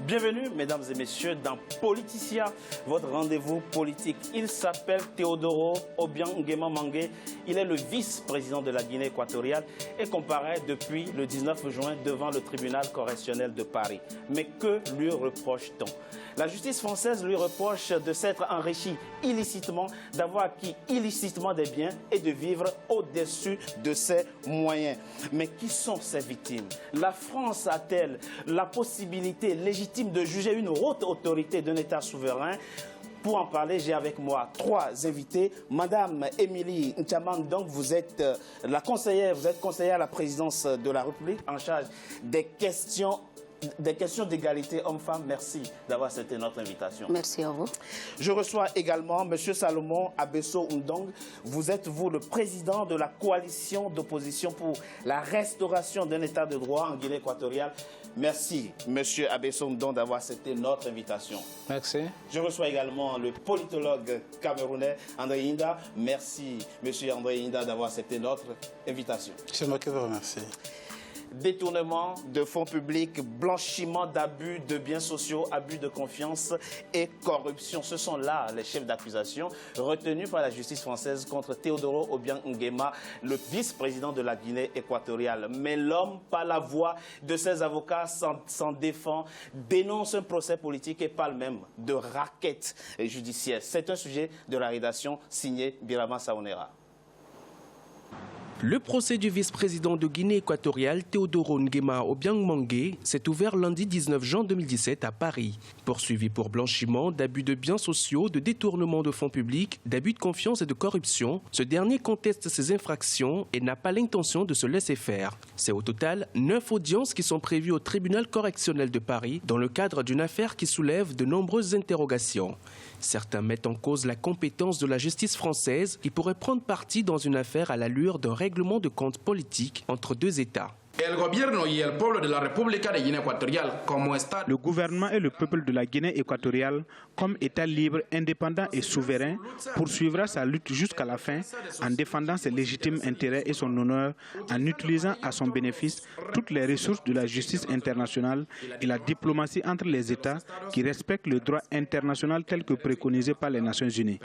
Bienvenue, mesdames et messieurs, dans Politicia, votre rendez-vous politique. Il s'appelle Teodoro Obiang Nguema Mangue. Il est le vice-président de la Guinée équatoriale et comparaît depuis le 19 juin devant le tribunal correctionnel de Paris. Mais que lui reproche-t-on? La justice française lui reproche de s'être enrichi illicitement, d'avoir acquis illicitement des biens et de vivre au-dessus de ses moyens. Mais qui sont ces victimes? La France a-t-elle la possibilité légitime de juger une haute autorité d'un État souverain? Pour en parler, j'ai avec moi trois invités. Madame Émilie Nchaman, donc vous êtes la conseillère, à la présidence de la République en charge des questions d'égalité homme-femme. Merci d'avoir accepté notre invitation. Merci à vous. Je reçois également M. Salomon Abesso Ndong. Vous êtes, vous, le président de la coalition d'opposition pour la restauration d'un État de droit en Guinée équatoriale. Merci, M. Abesso Ndong, d'avoir accepté notre invitation. Merci. Je reçois également le politologue camerounais André Inda. Merci, M. André Inda, d'avoir accepté notre invitation. C'est moi qui vous remercie. Détournement de fonds publics, blanchiment d'abus de biens sociaux, abus de confiance et corruption. Ce sont là les chefs d'accusation retenus par la justice française contre Teodoro Obiang Nguema, le vice-président de la Guinée équatoriale. Mais l'homme, par la voix de ses avocats, s'en défend, dénonce un procès politique et parle même de raquette judiciaire. C'est un sujet de la rédaction signée Birama Saonera. Le procès du vice-président de Guinée équatoriale, Teodoro Nguema Obiang Mangue, s'est ouvert lundi 19 juin 2017 à Paris. Poursuivi pour blanchiment, d'abus de biens sociaux, de détournement de fonds publics, d'abus de confiance et de corruption, ce dernier conteste ces infractions et n'a pas l'intention de se laisser faire. C'est au total 9 audiences qui sont prévues au tribunal correctionnel de Paris dans le cadre d'une affaire qui soulève de nombreuses interrogations. Certains mettent en cause la compétence de la justice française qui pourrait prendre parti dans une affaire à l'allure d'un règlement de compte politique entre deux États. Le gouvernement et le peuple de la Guinée équatoriale, comme État libre, indépendant et souverain, poursuivra sa lutte jusqu'à la fin en défendant ses légitimes intérêts et son honneur, en utilisant à son bénéfice toutes les ressources de la justice internationale et la diplomatie entre les États qui respectent le droit international tel que préconisé par les Nations Unies.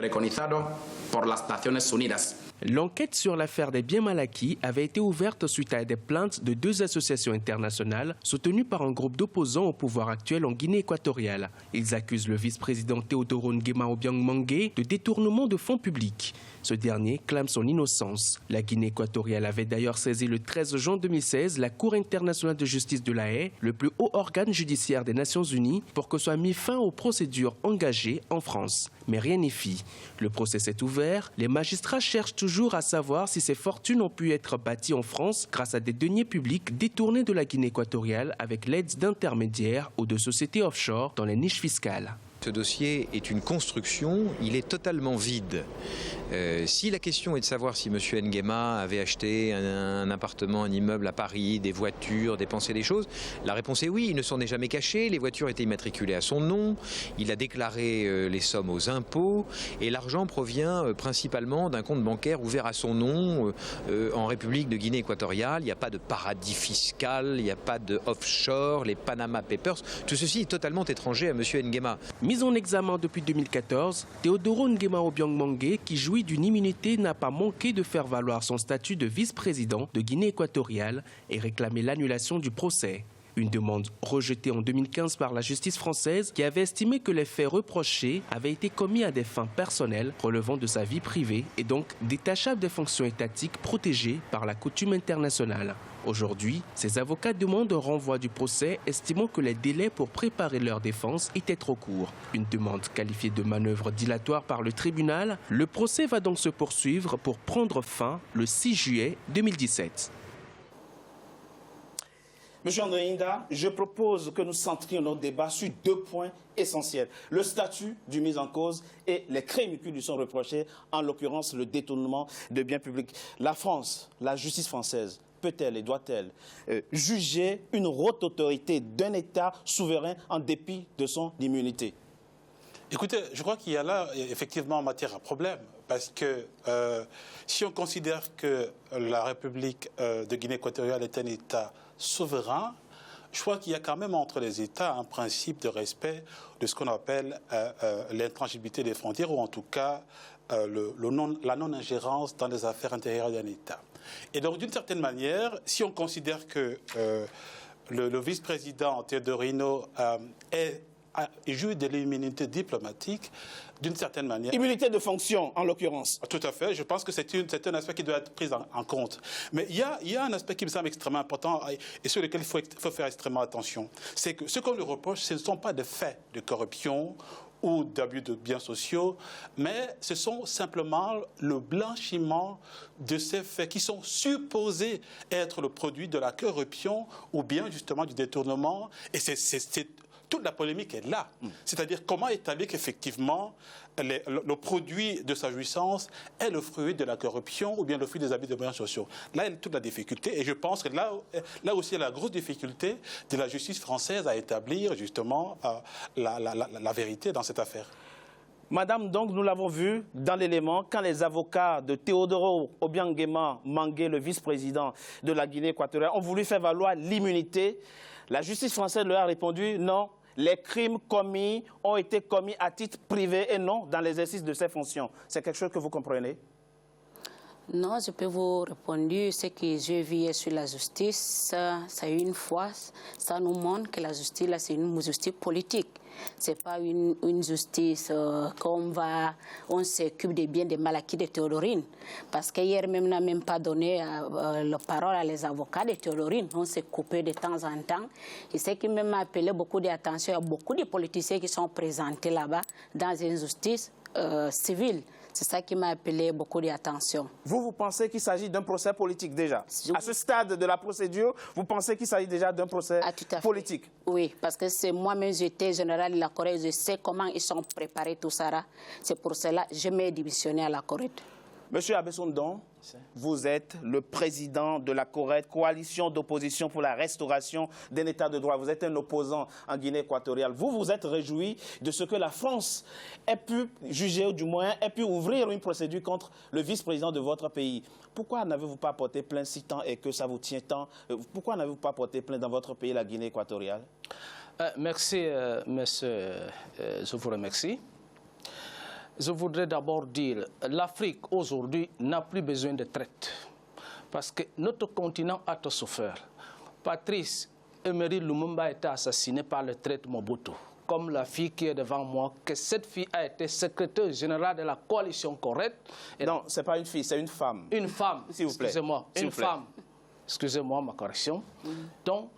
L'enquête sur l'affaire des biens mal acquis avait été ouverte suite à des plaintes de deux associations internationales soutenues par un groupe d'opposants au pouvoir actuel en Guinée équatoriale. Ils accusent le vice-président Teodoro Nguema Obiang Mangue de détournement de fonds publics. Ce dernier clame son innocence. La Guinée équatoriale avait d'ailleurs saisi le 13 juin 2016 la Cour internationale de justice de La Haye, le plus haut organe judiciaire des Nations Unies, pour que soit mis fin aux procédures engagées en France. Mais rien n'est fait. Le procès s'est ouvert. Les magistrats cherchent toujours à savoir si ces fortunes ont pu être bâties en France grâce à des deniers publics détournés de la Guinée équatoriale avec l'aide d'intermédiaires ou de sociétés offshore dans les niches fiscales. Ce dossier est une construction, il est totalement vide. Si la question est de savoir si M. Nguema avait acheté un appartement, un immeuble à Paris, des voitures, dépensé des choses, la réponse est oui, il ne s'en est jamais caché, les voitures étaient immatriculées à son nom, il a déclaré les sommes aux impôts et l'argent provient principalement d'un compte bancaire ouvert à son nom en République de Guinée équatoriale. Il n'y a pas de paradis fiscal, il n'y a pas de offshore, les Panama Papers, tout ceci est totalement étranger à M. Nguema. Mis en examen depuis 2014, Teodoro Nguema Obiang Mangue, qui jouit d'une immunité, n'a pas manqué de faire valoir son statut de vice-président de Guinée équatoriale et réclamer l'annulation du procès. Une demande rejetée en 2015 par la justice française qui avait estimé que les faits reprochés avaient été commis à des fins personnelles relevant de sa vie privée et donc détachables des fonctions étatiques protégées par la coutume internationale. Aujourd'hui, ses avocats demandent un renvoi du procès, estimant que les délais pour préparer leur défense étaient trop courts. Une demande qualifiée de manœuvre dilatoire par le tribunal. Le procès va donc se poursuivre pour prendre fin le 6 juillet 2017. Monsieur André Inda, je propose que nous centrions notre débat sur deux points essentiels. Le statut du mis en cause et les crimes qui lui sont reprochés, en l'occurrence le détournement de biens publics. La France, la justice française, peut-elle et doit-elle juger une haute autorité d'un État souverain en dépit de son immunité? Écoutez, je crois qu'il y a là effectivement matière à problème, parce que si on considère que la République de Guinée équatoriale est un État souverain, je crois qu'il y a quand même entre les États un principe de respect de ce qu'on appelle l'intangibilité des frontières, ou en tout cas la non-ingérence dans les affaires intérieures d'un État. Et donc, d'une certaine manière, si on considère que le vice-président Teodorino jouit de l'immunité diplomatique, d'une certaine manière... Immunité de fonction, en l'occurrence. Tout à fait. Je pense que c'est un aspect qui doit être pris en compte. Mais il y a un aspect qui me semble extrêmement important et sur lequel il faut faire extrêmement attention. C'est que ce qu'on lui reproche, ce ne sont pas des faits de corruption ou d'abus de biens sociaux, mais ce sont simplement le blanchiment de ces faits qui sont supposés être le produit de la corruption ou bien justement du détournement. Et toute la polémique est là. C'est-à-dire comment établir qu'effectivement le produit de sa jouissance est le fruit de la corruption ou bien le fruit des abus de biens sociaux. Là, il y a toute la difficulté. Et je pense que là aussi, il y a la grosse difficulté de la justice française à établir justement la vérité dans cette affaire. Madame, donc, nous l'avons vu dans l'élément, quand les avocats de Teodoro Obiang Nguema Mangue, le vice-président de la Guinée équatoriale, ont voulu faire valoir l'immunité, la justice française leur a répondu non. Les crimes commis ont été commis à titre privé et non dans l'exercice de ses fonctions. C'est quelque chose que vous comprenez? Non, je peux vous répondre. Ce que je vis sur la justice, c'est une fois, ça nous montre que la justice, là, c'est une justice politique. Ce n'est pas une justice on s'occupe des biens des mal acquis de Théodorine. Parce qu'hier même, on n'a même pas donné la parole à les avocats de Théodorine. On s'est coupé de temps en temps. Et ce qui m'a appelé beaucoup d'attention, il y a beaucoup de politiciens qui sont présentés là-bas dans une justice civile. C'est ça qui m'a appelé beaucoup d'attention. Vous pensez qu'il s'agit d'un procès politique déjà? À ce stade de la procédure, vous pensez qu'il s'agit déjà d'un procès politique? Oui, parce que c'est moi-même, j'étais général de la Corée, je sais comment ils sont préparés tout ça. C'est pour cela que je m'ai démissionné à la Corée. Monsieur Abesso Ndong, vous êtes le président de la CORED, coalition d'opposition pour la restauration d'un état de droit. Vous êtes un opposant en Guinée équatoriale. Vous vous êtes réjoui de ce que la France ait pu juger, ou du moins ait pu ouvrir une procédure contre le vice-président de votre pays. Pourquoi n'avez-vous pas porté plainte si tant et que ça vous tient tant? Pourquoi n'avez-vous pas porté plainte dans votre pays, la Guinée équatoriale? Merci, monsieur. Je vous remercie. Je voudrais d'abord dire que l'Afrique aujourd'hui n'a plus besoin de traite parce que notre continent a tout souffert. Patrice Emery Lumumba a été assassiné par le traître Mobutu. Comme la fille qui est devant moi, que cette fille a été secrétaire générale de la coalition CORED. Non, ce n'est pas une fille, c'est une femme. Une femme, s'il vous plaît. Excusez-moi, une femme. Excusez-moi ma correction. Donc,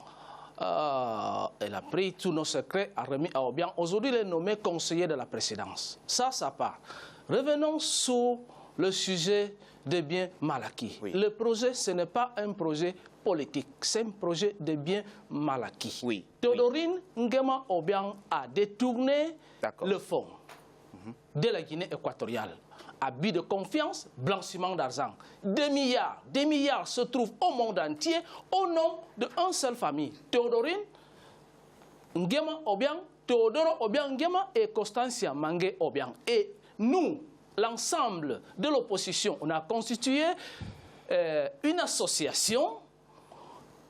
elle a pris tous nos secrets, a remis à Obiang. Aujourd'hui, elle est nommée conseiller de la présidence. Ça part. Revenons sur le sujet des biens mal acquis. Oui. Le projet, ce n'est pas un projet politique, c'est un projet de biens mal acquis. Oui. Théodorine Nguema Obiang a détourné le fonds de la Guinée équatoriale. Abus de confiance, blanchiment d'argent. Des milliards se trouvent au monde entier au nom d'une seule famille. Théodorine Nguema Obiang, Teodoro Obiang Nguema et Constancia Mangue Obiang. Et nous, l'ensemble de l'opposition, on a constitué une association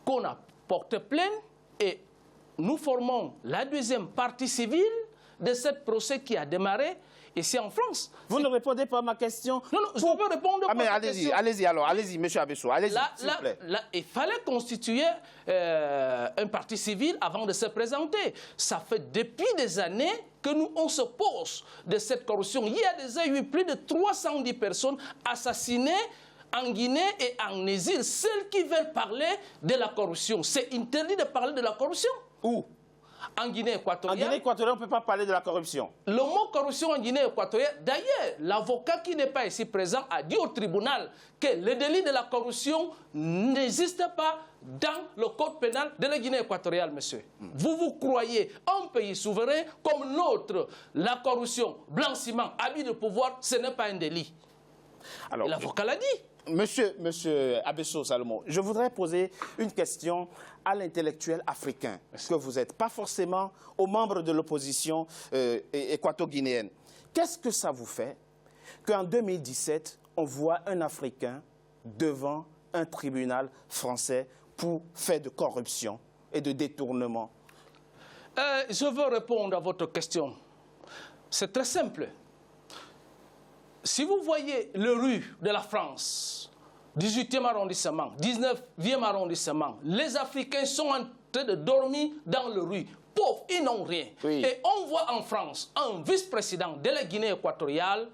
qu'on a porté plainte et nous formons la deuxième partie civile de ce procès qui a démarré ici en France. Vous ne répondez pas à ma question? Non, je peux répondre à ma question. Allez-y alors, allez-y, monsieur Abesso, allez-y, s'il vous plaît. Il fallait constituer un parti civil avant de se présenter. Ça fait depuis des années que nous, on se pose de cette corruption. Il y a déjà eu plus de 310 personnes assassinées en Guinée et en exil. Celles qui veulent parler de la corruption, c'est interdit de parler de la corruption. Où? En Guinée équatoriale. En Guinée équatoriale, on ne peut pas parler de la corruption. Le mot corruption en Guinée équatoriale, d'ailleurs, l'avocat qui n'est pas ici présent a dit au tribunal que le délit de la corruption n'existe pas dans le code pénal de la Guinée équatoriale, monsieur. Vous croyez un pays souverain comme l'autre, la corruption, blanchiment, abus de pouvoir, ce n'est pas un délit. L'avocat l'a dit. Monsieur Abesso Salomon, je voudrais poser une question à l'intellectuel africain que vous êtes, pas forcément aux membres de l'opposition équato-guinéenne. Qu'est-ce que ça vous fait qu'en 2017, on voit un Africain devant un tribunal français pour fait de corruption et de détournement? Je veux répondre à votre question. C'est très simple. Si vous voyez les rues de la France, 18e arrondissement, 19e arrondissement, les Africains sont en train de dormir dans les rues. Pauvres, ils n'ont rien. Oui. Et on voit en France un vice-président de la Guinée équatoriale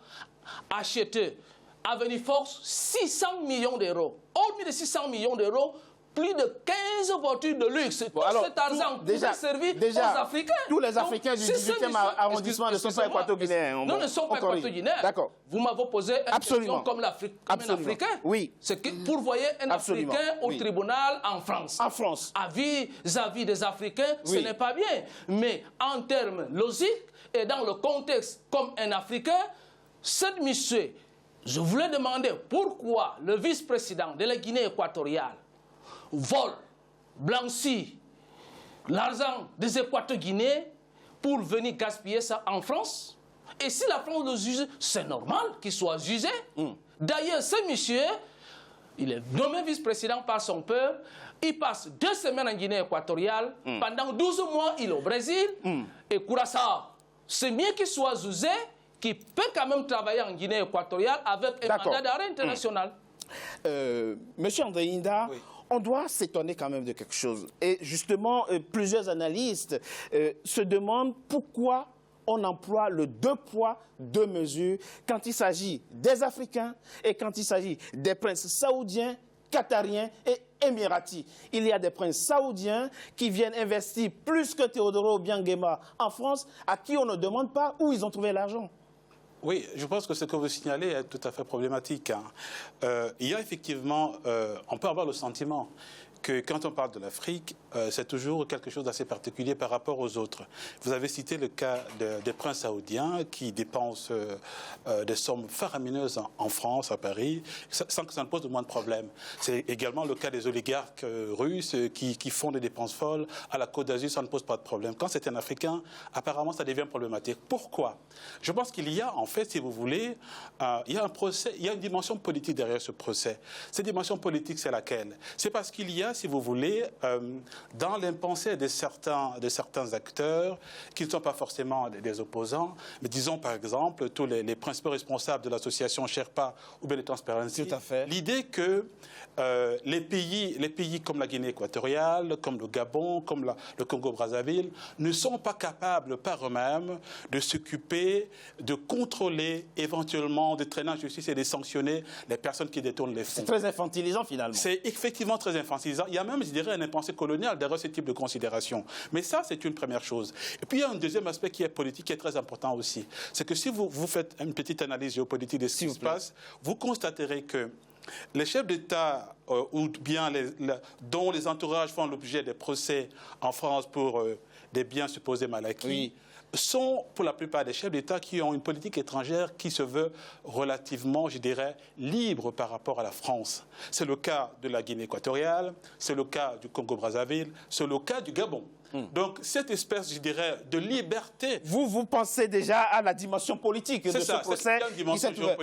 acheter Avenue Force 600 millions d'euros. Hormis les 600 millions d'euros, plus de 15 voitures de luxe. Tout cet argent pouvait servir aux Africains. Tous les Africains du 18e arrondissement ne sont pas équato-guinéens. Non, ne sont pas équato-guinéens. D'accord. Vous m'avez posé une question comme un Africain. Oui. C'est que pour voyer un Africain au tribunal en France. En France. Vis-à-vis des Africains, ce n'est pas bien. Mais en termes logiques et dans le contexte comme un Africain, cette monsieur, je voulais demander pourquoi le vice-président de la Guinée équatoriale vole, blanchit l'argent des Équato-Guinéens pour venir gaspiller ça en France. Et si la France le juge, c'est normal qu'il soit jugé. D'ailleurs, ce monsieur, il est nommé vice-président par son peuple. Il passe 2 semaines en Guinée équatoriale. Pendant 12 mois, il est au Brésil. Et Curaçao, c'est mieux qu'il soit jugé, qu'il peut quand même travailler en Guinée équatoriale avec un mandat d'arrêt international. Monsieur André Inda, oui, on doit s'étonner quand même de quelque chose. Et justement, plusieurs analystes se demandent pourquoi on emploie le 2 poids, 2 mesures quand il s'agit des Africains et quand il s'agit des princes saoudiens, qatariens et émiratis. Il y a des princes saoudiens qui viennent investir plus que Teodoro Obiang Nguema en France, à qui on ne demande pas où ils ont trouvé l'argent. Oui, je pense que ce que vous signalez est tout à fait problématique. Il y a effectivement, on peut avoir le sentiment que quand on parle de l'Afrique, c'est toujours quelque chose d'assez particulier par rapport aux autres. Vous avez cité le cas des princes saoudiens qui dépensent des sommes faramineuses en France, à Paris, sans que ça ne pose de moins de problèmes. C'est également le cas des oligarques russes qui font des dépenses folles à la Côte d'Azur, ça ne pose pas de problème. Quand c'est un Africain, apparemment, ça devient problématique. Pourquoi? Je pense qu'il y a, en fait, si vous voulez, il y a un procès, il y a une dimension politique derrière ce procès. Cette dimension politique, c'est laquelle? C'est parce qu'il y a, si vous voulez, dans l'impensé de certains acteurs qui ne sont pas forcément des opposants, mais disons par exemple tous les principaux responsables de l'association Sherpa ou bien de Transparency, l'idée que les pays comme la Guinée équatoriale, comme le Gabon, comme le Congo-Brazzaville, ne sont pas capables par eux-mêmes de s'occuper, de contrôler, éventuellement de traîner en justice et de sanctionner les personnes qui détournent les fonds. C'est très infantilisant finalement. C'est effectivement très infantilisant. Il y a même, je dirais, un impensé colonial derrière ce type de considération. Mais ça, c'est une première chose. Et puis, il y a un deuxième aspect qui est politique, qui est très important aussi. C'est que si vous faites une petite analyse géopolitique de ce qui se passe, vous constaterez que les chefs d'État, ou bien dont les entourages font l'objet des procès en France pour des biens supposés mal acquis, sont pour la plupart des chefs d'État qui ont une politique étrangère qui se veut relativement, je dirais, libre par rapport à la France. C'est le cas de la Guinée équatoriale, c'est le cas du Congo-Brazzaville, c'est le cas du Gabon. Donc, cette espèce, je dirais, de liberté... Vous pensez déjà à la dimension politique de ce procès.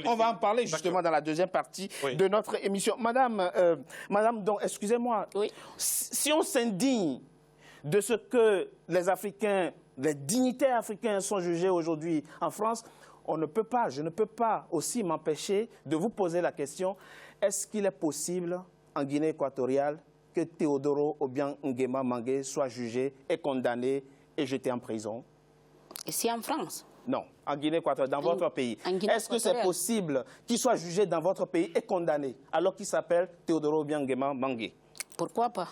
On va en parler justement dans la deuxième partie de notre émission. Madame, donc, excusez-moi, si on s'indigne de ce que les Africains, les dignitaires africains sont jugés aujourd'hui en France, je ne peux pas aussi m'empêcher de vous poser la question, est-ce qu'il est possible en Guinée équatoriale que Teodoro Obiang Nguema Mangue soit jugé et condamné et jeté en prison? Ici en France? Non, en Guinée équatoriale, dans votre pays. Est-ce que c'est possible qu'il soit jugé dans votre pays et condamné alors qu'il s'appelle Teodoro Obiang Nguema Mangue? Pourquoi pas?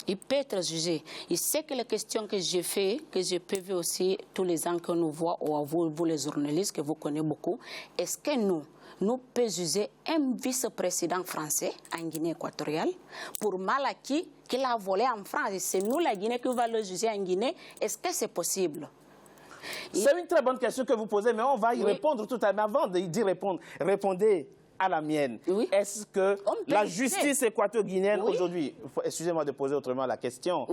Il peut être jugé. Il sait que les questions que j'ai faites, que je peux voir aussi tous les gens que nous voient, ou vous les journalistes que vous connaissez beaucoup, est-ce que nous pouvons juger un vice-président français en Guinée équatoriale pour mal acquis qu'il a volé en France? Et c'est nous, la Guinée, qui va le juger en Guinée. Est-ce que c'est possible? C'est une très bonne question que vous posez, mais on va y répondre tout à l'heure. Avant d'y répondre, répondez à la mienne. Est-ce que la justice équato-guinéenne aujourd'hui, excusez-moi de poser autrement la question,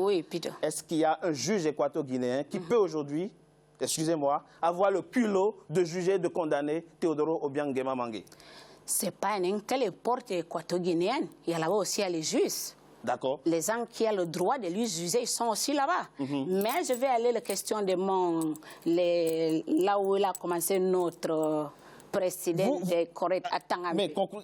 est-ce qu'il y a un juge équato-guinéen qui peut aujourd'hui, excusez-moi, avoir le culot de juger, de condamner Teodoro Obiang Nguema Mangue? Ce n'est pas n'importe quelle porte équato-guinéenne. Il y a là-bas aussi les juges. D'accord. Les gens qui ont le droit de lui juger, ils sont aussi là-bas. Mais je vais aller à la question de là où il a commencé notre président de Corée.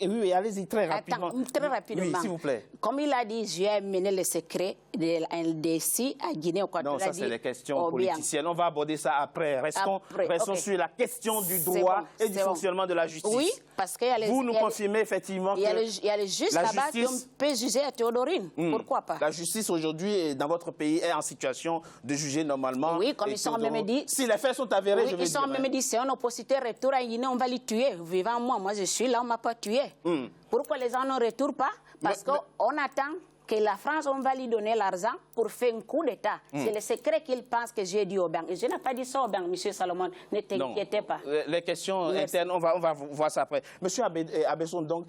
Oui, allez-y très rapidement. Très rapidement. Oui, s'il vous plaît. Comme il a dit, j'ai mené le secret de LDC à Guinée-Équatoriale. Non, ça c'est les questions politiciennes. On va aborder ça après. Restons sur la question du droit et du fonctionnement de la justice. Oui, parce qu'il y a les... Vous nous confirmez effectivement que... Il y a les juges là-bas qui peuvent juger à Théodorine. Pourquoi pas? La justice aujourd'hui, dans votre pays, est en situation de juger normalement. Oui, comme ils sont même dit... Si les faits sont avérés, je veux dire. Ils sont même dit, si un oppositeur retourne à Guinée, on va le tuer. Vivant moi je suis là, on ne m'a pas tué. Pourquoi les gens ne retournent pas? Parce qu'on attend que la France, on va lui donner l'argent pour faire un coup d'État. C'est le secret qu'il pense que j'ai dit au banc. Et je n'ai pas dit ça au banc, M. Salomon. Ne t'inquiétez pas. Les questions internes, on va voir ça après. Monsieur Abesson, donc,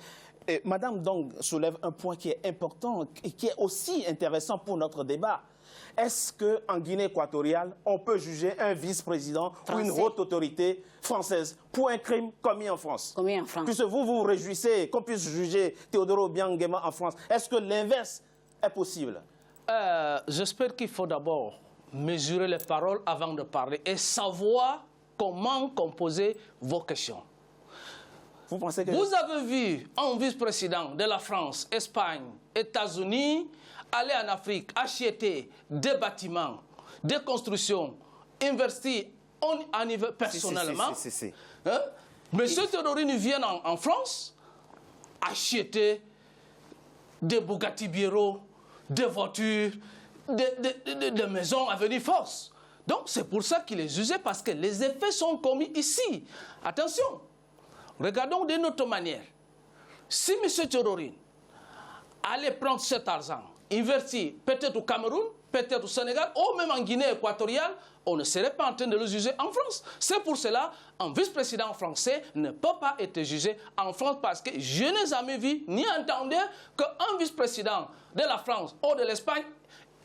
Madame Dong soulève un point qui est important et qui est aussi intéressant pour notre débat. Est-ce qu'en Guinée équatoriale, on peut juger un vice-président ou une haute autorité française pour un crime commis en France? Commis en France. Puisque vous vous réjouissez qu'on puisse juger Théodore Obiang Nguema en France. Est-ce que l'inverse est possible? J'espère qu'il faut d'abord mesurer les paroles avant de parler et savoir comment composer vos questions. Vous pensez que... Vous avez vu un vice-président de la France, Espagne, États-Unis aller en Afrique, acheter des bâtiments, des constructions, investir à niveau personnellement. Monsieur Théodorine vient en France acheter des Bugatti Biero, des voitures, des maisons à venir force. Donc c'est pour ça qu'il est jugé, parce que les effets sont commis ici. Attention, regardons d'une autre manière. Si M. Théodorine allait prendre cet argent, investir peut-être au Cameroun, peut-être au Sénégal, ou même en Guinée équatoriale, on ne serait pas en train de le juger en France. C'est pour cela qu'un vice-président français ne peut pas être jugé en France, parce que je n'ai jamais vu ni entendu qu'un vice-président de la France ou de l'Espagne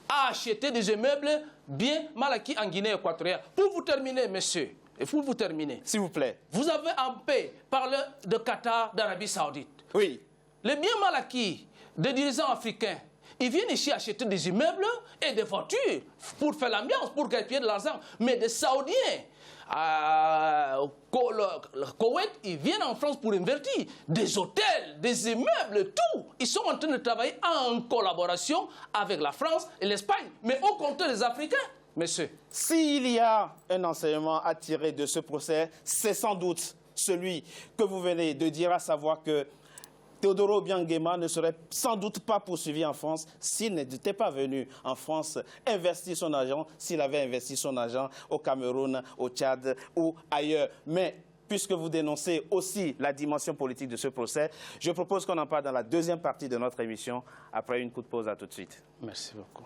a acheté des immeubles bien mal acquis en Guinée équatoriale. Pour vous terminer, monsieur, et pour vous terminer, s'il vous plaît, vous avez en paix parlé de Qatar, d'Arabie Saoudite. Oui. Les biens mal acquis des dirigeants africains, ils viennent ici acheter des immeubles et des voitures pour faire l'ambiance, pour gagner de l'argent. Mais des Saoudiens, le Koweït, ils viennent en France pour investir. Des hôtels, des immeubles, tout. Ils sont en train de travailler en collaboration avec la France et l'Espagne, mais au contraire des Africains. Monsieur. S'il y a un enseignement à tirer de ce procès, c'est sans doute celui que vous venez de dire, à savoir que Théodore Obiang Nguema ne serait sans doute pas poursuivi en France s'il n'était pas venu en France investir son argent, s'il avait investi son argent au Cameroun, au Tchad ou ailleurs. Mais puisque vous dénoncez aussi la dimension politique de ce procès, je propose qu'on en parle dans la deuxième partie de notre émission, après une courte pause. À tout de suite. Merci beaucoup.